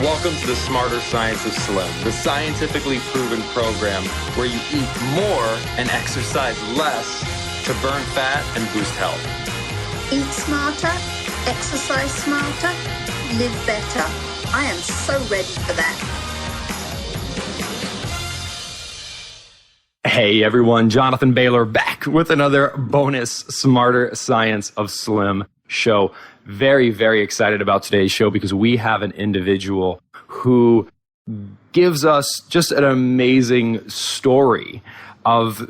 Welcome to the Smarter Science of Slim, the scientifically proven program where you eat more and exercise less to burn fat and boost health. Eat smarter, exercise smarter, live better. I am so ready for that. Hey everyone, Jonathan Bailor back with another bonus Smarter Science of Slim show. Very, very excited about today's show because we have an individual who gives us just an amazing story of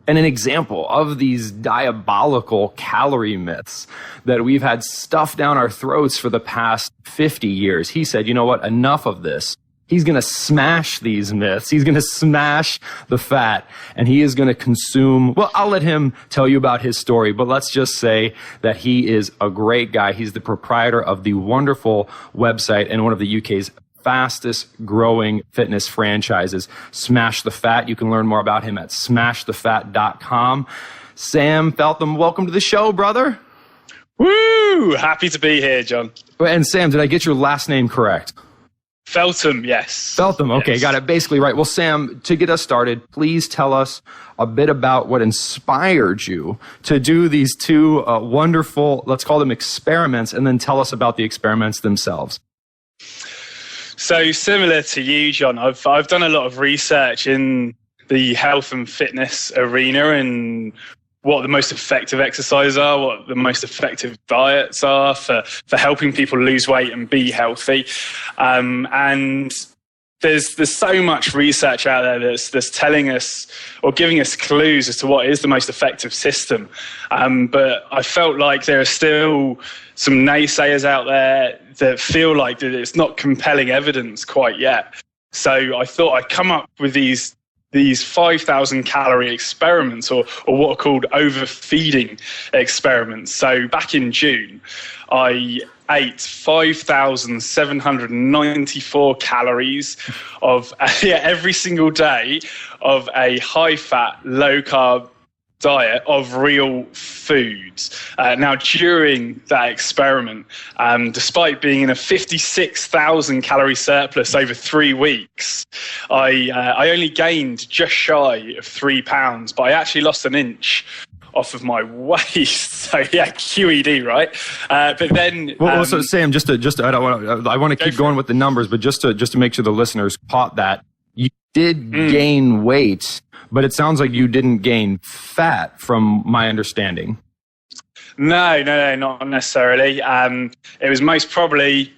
and an example of these diabolical calorie myths that we've had stuffed down our throats for the past 50 years. He said, you know what, enough of this. He's going to smash these myths. He's going to smash the fat, and he is going to consume. Well, I'll let him tell you about his story, but let's just say that he is a great guy. He's the proprietor of the wonderful website and one of the UK's fastest growing fitness franchises, Smash the Fat. You can learn more about him at smashthefat.com. Sam Feltham, welcome to the show, brother. Woo! Happy to be here, John. And Sam, did I get your last name correct? Feltham, yes. Feltham, okay, yes. Got it basically right. Well, Sam, to get us started, please tell us a bit about what inspired you to do these two wonderful, let's call them experiments, and then tell us about the experiments themselves. So similar to you, John, I've done a lot of research in the health and fitness arena and what the most effective exercises are, what the most effective diets are for helping people lose weight and be healthy. And there's so much research out there that's telling us or giving us clues as to what is the most effective system. But I felt like there are still some naysayers out there that feel like that it's not compelling evidence quite yet. So I thought I'd come up with these 5,000 calorie experiments or what are called overfeeding experiments. So back in June, I ate 5,794 calories of every single day of a high fat, low carb diet of real foods. Now, during that experiment, despite being in a 56,000 calorie surplus over 3 weeks, I only gained just shy of 3 pounds, but I actually lost an inch off of my waist. So yeah, QED, right? But then, so Sam, I want to keep going with the numbers, but just to make sure the listeners caught that, you did gain weight. But it sounds like you didn't gain fat, from my understanding. No, not necessarily. It was most possibly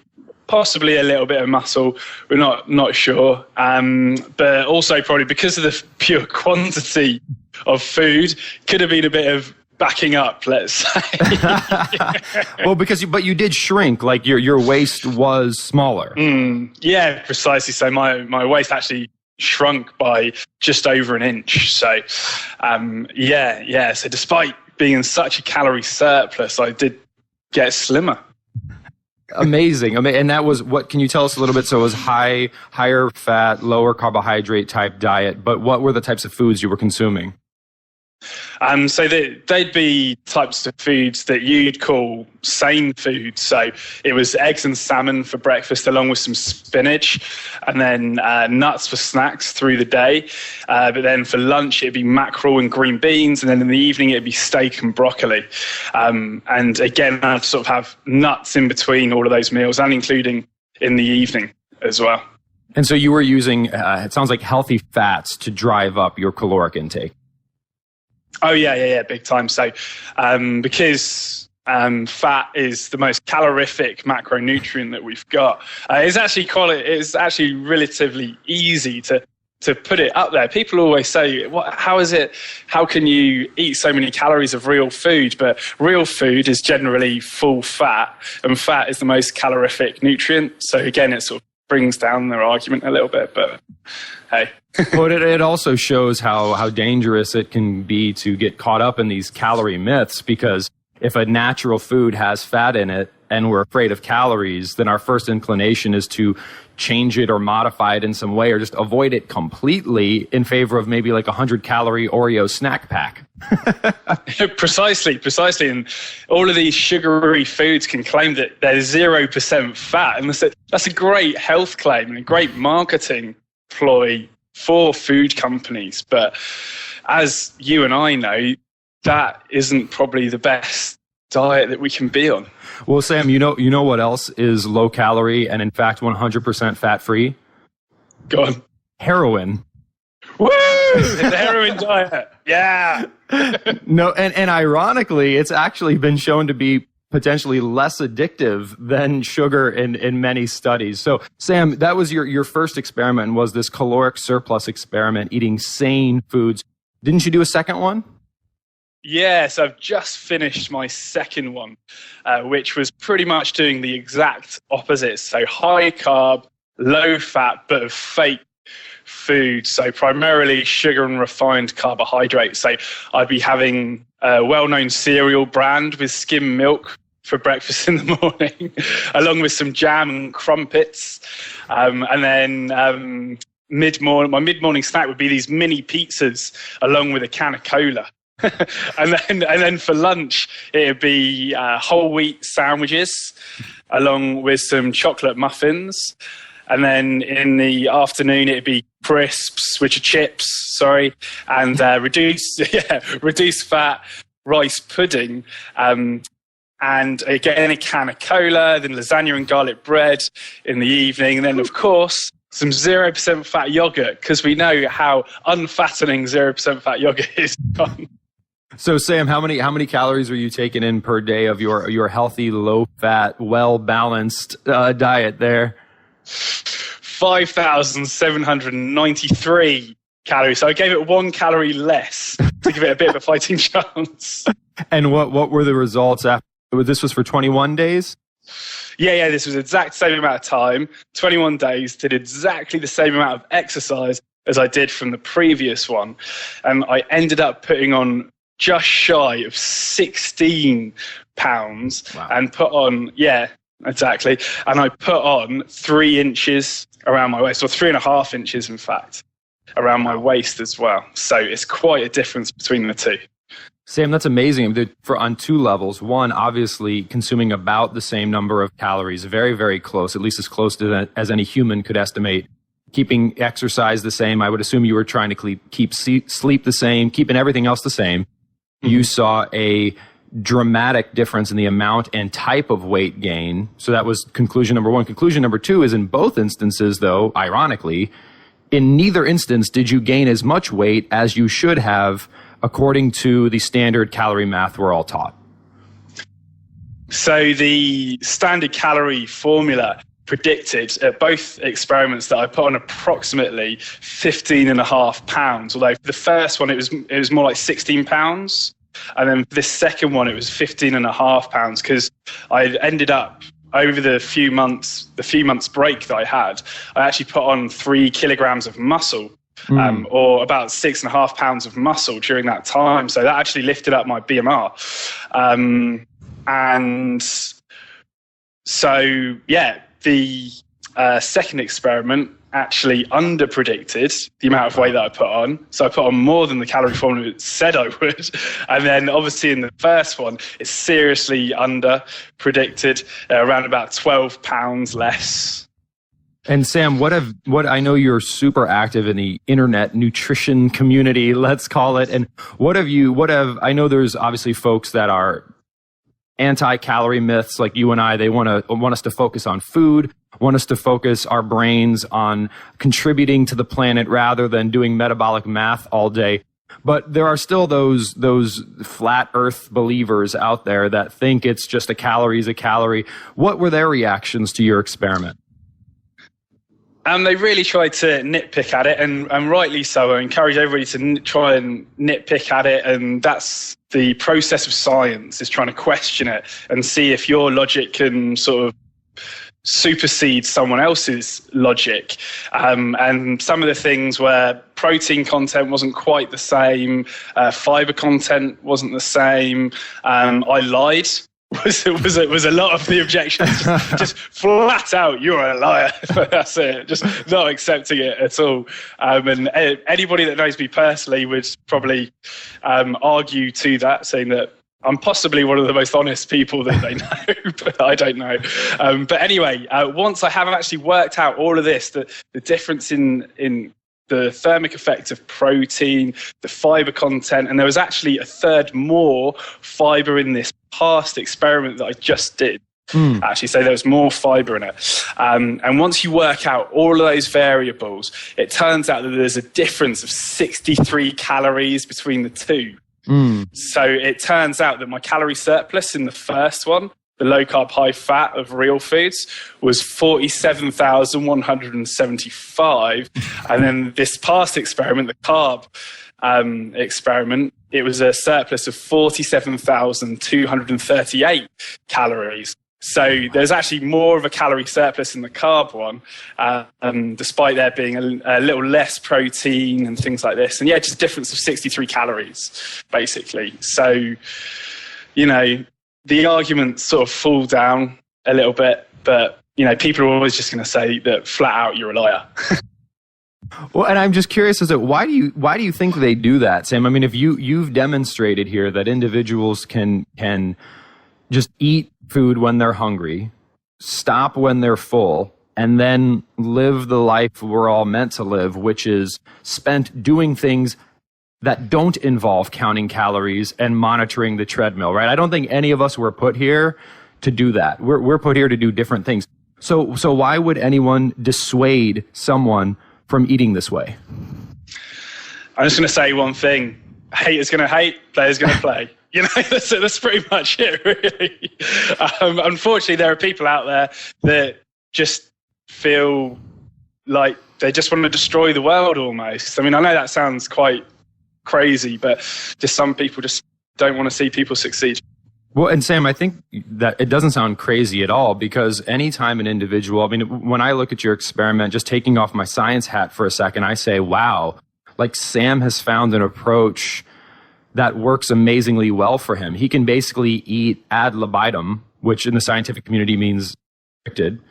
a little bit of muscle. We're not sure. But also probably because of the pure quantity of food, could have been a bit of backing up, let's say. Well, but you did shrink, like your waist was smaller. Yeah, precisely. So my waist actually shrunk by just over an inch. So, So despite being in such a calorie surplus, I did get slimmer. Amazing. And that was what? Can you tell us a little bit? So it was higher fat, lower carbohydrate type diet. But what were the types of foods you were consuming? So they'd be types of foods that you'd call sane foods. So it was eggs and salmon for breakfast, along with some spinach, and then nuts for snacks through the day. But then for lunch, it'd be mackerel and green beans, and then in the evening, it'd be steak and broccoli. And again, I'd sort of have nuts in between all of those meals, and including in the evening as well. And so you were using, it sounds like, healthy fats to drive up your caloric intake. Oh, yeah, big time. So because fat is the most calorific macronutrient that we've got, it's actually relatively easy to put it up there. People always say, how can you eat so many calories of real food? But real food is generally full fat, and fat is the most calorific nutrient. So again, it sort of brings down their argument a little bit, but hey. But it also shows how dangerous it can be to get caught up in these calorie myths, because if a natural food has fat in it and we're afraid of calories, then our first inclination is to change it or modify it in some way or just avoid it completely in favor of maybe like 100-calorie Oreo snack pack. Precisely. And all of these sugary foods can claim that they're 0% fat. And that's a great health claim and a great marketing ploy for food companies. But as you and I know, that isn't probably the best diet that we can be on. Well, Sam, you know what else is low calorie and in fact 100% fat free? Go on. Heroin. Woo! The heroin diet. Yeah. No, and ironically, it's actually been shown to be potentially less addictive than sugar in many studies. So, Sam, that was your first experiment, was this caloric surplus experiment, eating sane foods. Didn't you do a second one? Yes, I've just finished my second one, which was pretty much doing the exact opposite. So high carb, low fat, but of fake food. So primarily sugar and refined carbohydrates. So I'd be having a well-known cereal brand with skim milk for breakfast in the morning, along with some jam and crumpets. And then my mid-morning snack would be these mini pizzas along with a can of cola. and then for lunch it'd be whole wheat sandwiches along with some chocolate muffins, and then in the afternoon it'd be crisps, which are chips, and reduced fat rice pudding, and again a can of cola, then lasagna and garlic bread in the evening, and then of course some 0% fat yogurt, because we know how unfattening 0% fat yogurt is. So, Sam, how many calories were you taking in per day of your healthy, low-fat, well-balanced diet there? 5,793 calories. So I gave it 1 calorie less to give it a bit of a fighting chance. And what were the results after? This was for 21 days? Yeah, this was exact same amount of time, 21 days, did exactly the same amount of exercise as I did from the previous one. And I ended up putting on just shy of 16 pounds. Wow. And put on, exactly. And I put on 3 inches around my waist, or 3.5 inches, in fact, around my waist as well. So it's quite a difference between the two. Sam, that's amazing. On 2 levels. One, obviously consuming about the same number of calories, very, very close, at least as close to that as any human could estimate. Keeping exercise the same. I would assume you were trying to keep sleep the same, keeping everything else the same. You saw a dramatic difference in the amount and type of weight gain. So that was conclusion number 1. Conclusion number 2 is in both instances, though, ironically, in neither instance did you gain as much weight as you should have according to the standard calorie math we're all taught. So the standard calorie formula predicted at both experiments that I put on approximately 15.5 pounds. Although for the first one, it was more like 16 pounds. And then for this second one, it was 15.5 pounds, because I ended up over the few months break that I had, I actually put on 3 kilograms of muscle, or about 6.5 pounds of muscle during that time. So that actually lifted up my BMR. And so, the second experiment actually under-predicted the amount of weight that I put on. So I put on more than the calorie formula said I would. And then obviously in the first one, it's seriously under-predicted, around about 12 pounds less. And Sam, what I know you're super active in the internet nutrition community, let's call it. And I know there's obviously folks that are anti-calorie myths like you and I. They want us to focus on food, want us to focus our brains on contributing to the planet rather than doing metabolic math all day. But there are still those flat earth believers out there that think it's just a calorie is a calorie. What were their reactions to your experiment? They really tried to nitpick at it, and rightly so. I encourage everybody to try and nitpick at it, and that's the process of science, is trying to question it and see if your logic can sort of supersede someone else's logic. And some of the things where protein content wasn't quite the same, fiber content wasn't the same, I lied. Was a lot of the objections. Just flat out, you're a liar. That's it. Just not accepting it at all. And anybody that knows me personally would probably argue to that, saying that I'm possibly one of the most honest people that they know, but I don't know. But anyway, once I have actually worked out all of this, the difference in the thermic effect of protein, the fiber content, and there was actually a third more fiber in this past experiment that I just did. Actually, so there was more fiber in it. And once you work out all of those variables, it turns out that there's a difference of 63 calories between the two. So it turns out that my calorie surplus in the first one, the low carb, high fat of real foods, was 47,175. And then this past experiment, the carb experiment, it was a surplus of 47,238 calories. So there's actually more of a calorie surplus in the carb one, despite there being a little less protein and things like this. And yeah, just a difference of 63 calories, basically. So, you know, the arguments sort of fall down a little bit, but, you know, people are always just going to say that flat out, you're a liar. Well, and I'm just curious as to why do you think they do that, Sam? I mean, if you've demonstrated here that individuals can just eat food when they're hungry, stop when they're full, and then live the life we're all meant to live, which is spent doing things that don't involve counting calories and monitoring the treadmill, right? I don't think any of us were put here to do that. We're put here to do different things. So why would anyone dissuade someone from eating this way? I'm just going to say one thing. Haters going to hate, players going to play. You know, that's pretty much it, really. Unfortunately, there are people out there that just feel like they just want to destroy the world almost. I mean, I know that sounds quite crazy, but just some people just don't want to see people succeed. Well, and Sam, I think that it doesn't sound crazy at all, because anytime an individual, I mean, when I look at your experiment, just taking off my science hat for a second, I say, wow, like Sam has found an approach that works amazingly well for him. He can basically eat ad libitum, which in the scientific community means restricted,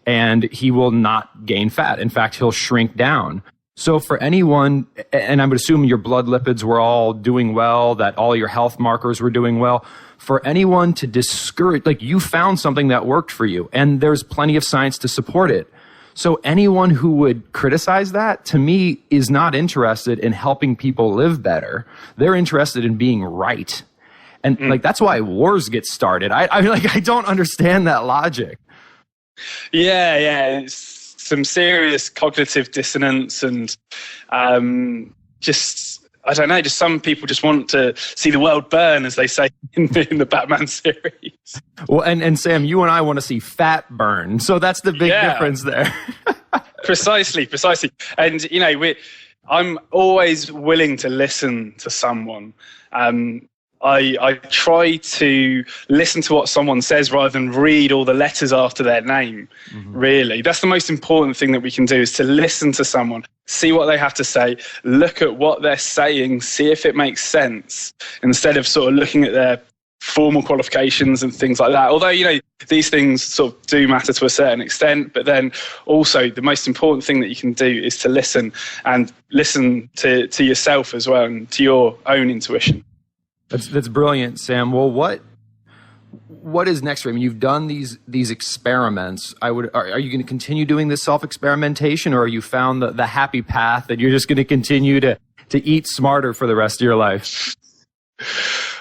and he will not gain fat. In fact, he'll shrink down. So for anyone, and I would assume your blood lipids were all doing well, that all your health markers were doing well, for anyone to discourage, like you found something that worked for you, and there's plenty of science to support it. So anyone who would criticize that, to me, is not interested in helping people live better. They're interested in being right. And like, that's why wars get started. I don't understand that logic. Yeah. It's some serious cognitive dissonance, and just, I don't know, just some people just want to see the world burn, as they say in the Batman series. Well, and Sam, you and I want to see fat burn. So that's the big difference there. Precisely. And, you know, I'm always willing to listen to someone. I try to listen to what someone says rather than read all the letters after their name, really. That's the most important thing that we can do, is to listen to someone, see what they have to say, look at what they're saying, see if it makes sense, instead of sort of looking at their formal qualifications and things like that. Although, you know, these things sort of do matter to a certain extent, but then also the most important thing that you can do is to listen, and listen to yourself as well, and to your own intuition. That's brilliant, Sam. Well, what is next for you? I mean, you've done these experiments. Are you going to continue doing this self-experimentation, or are you found the happy path that you're just going to continue to eat smarter for the rest of your life?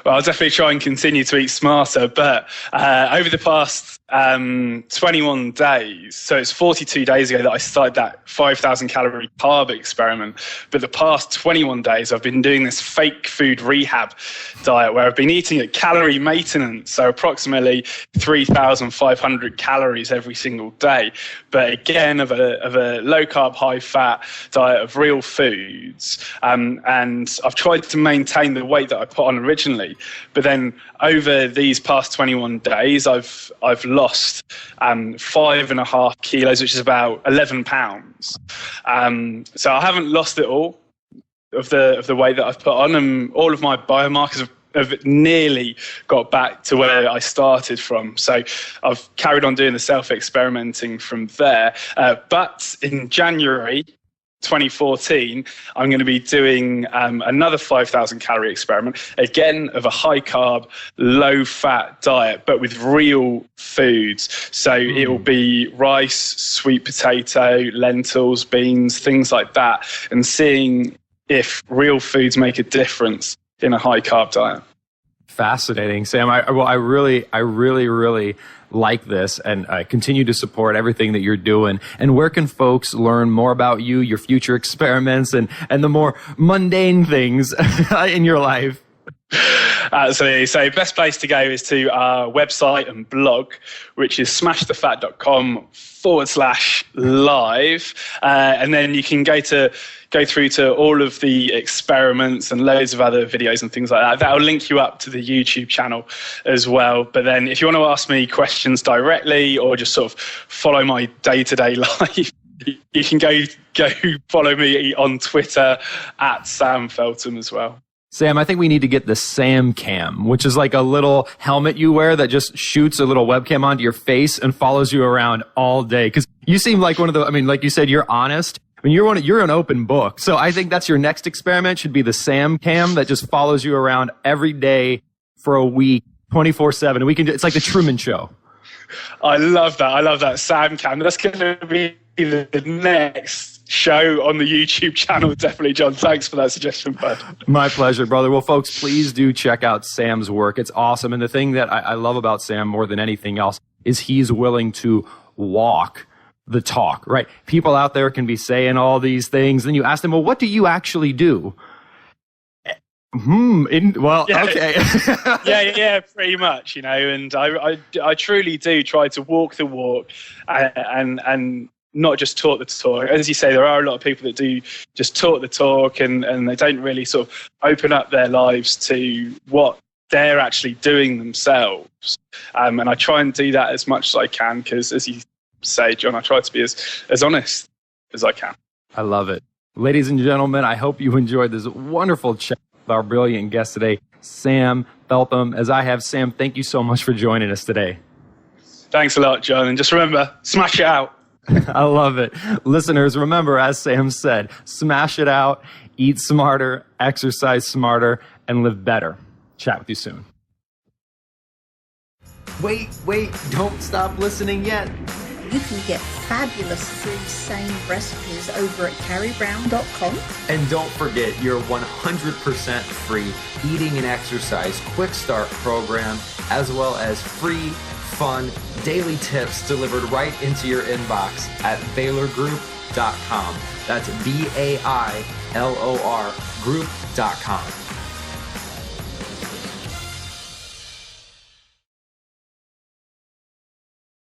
Well, I'll definitely try and continue to eat smarter, but over the past 21 days, so it's 42 days ago that I started that 5,000 calorie carb experiment, but the past 21 days I've been doing this fake food rehab diet where I've been eating at calorie maintenance, so approximately 3,500 calories every single day, but again of a low carb, high fat diet of real foods, and I've tried to maintain the weight that I put on originally. January. But then over these past 21 days, I've lost 5.5 kilos, which is about 11 pounds. So I haven't lost it all of the weight that I've put on, and all of my biomarkers have nearly got back to where I started from. So I've carried on doing the self-experimenting from there. But in January 2014, I'm going to be doing another 5,000 calorie experiment, again of a high carb, low fat diet, but with real foods. So it will be rice, sweet potato, lentils, beans, things like that, and seeing if real foods make a difference in a high carb diet. Fascinating, Sam. I really like this, and I continue to support everything that you're doing. And where can folks learn more about you, your future experiments, and the more mundane things in your life? So best place to go is to our website and blog, which is smashthefat.com/live. And then you can go through to all of the experiments and loads of other videos and things like that. That'll link you up to the YouTube channel as well. But then if you want to ask me questions directly or just sort of follow my day-to-day life, you can go follow me on Twitter at Sam Feltham as well. Sam, I think we need to get the Sam Cam, which is like a little helmet you wear that just shoots a little webcam onto your face and follows you around all day. Because you seem like one of the, like you said, you're honest. You're an open book. So I think that's your next experiment, should be the Sam Cam that just follows you around every day for a week, 24/7. It's like the Truman Show. I love that Sam Cam. That's going to be the next show on the YouTube channel. Definitely, John. Thanks for that suggestion, bud. My pleasure, brother. Well, folks, please do check out Sam's work. It's awesome. And the thing that I love about Sam more than anything else is he's willing to walk the talk, right? People out there can be saying all these things. Then you ask them, well, what do you actually do? Okay. yeah, pretty much, and I truly do try to walk the walk and not just talk the talk. As you say, there are a lot of people that do just talk the talk and they don't really sort of open up their lives to what they're actually doing themselves. And I try and do that as much as I can because, as you say, John, I try to be as honest as I can. I love it. Ladies and gentlemen, I hope you enjoyed this wonderful chat with our brilliant guest today, Sam Feltham. As I have, Sam, thank you so much for joining us today. Thanks a lot, John. And just remember, smash it out. I love it. Listeners, remember, as Sam said, smash it out, eat smarter, exercise smarter, and live better. Chat with you soon. Wait, don't stop listening yet. You can get fabulous free SANE recipes over at carriebrown.com. And don't forget your 100% free eating and exercise quick start program, as well as free, fun, daily tips delivered right into your inbox at bailorgroup.com. That's BAILOR group.com.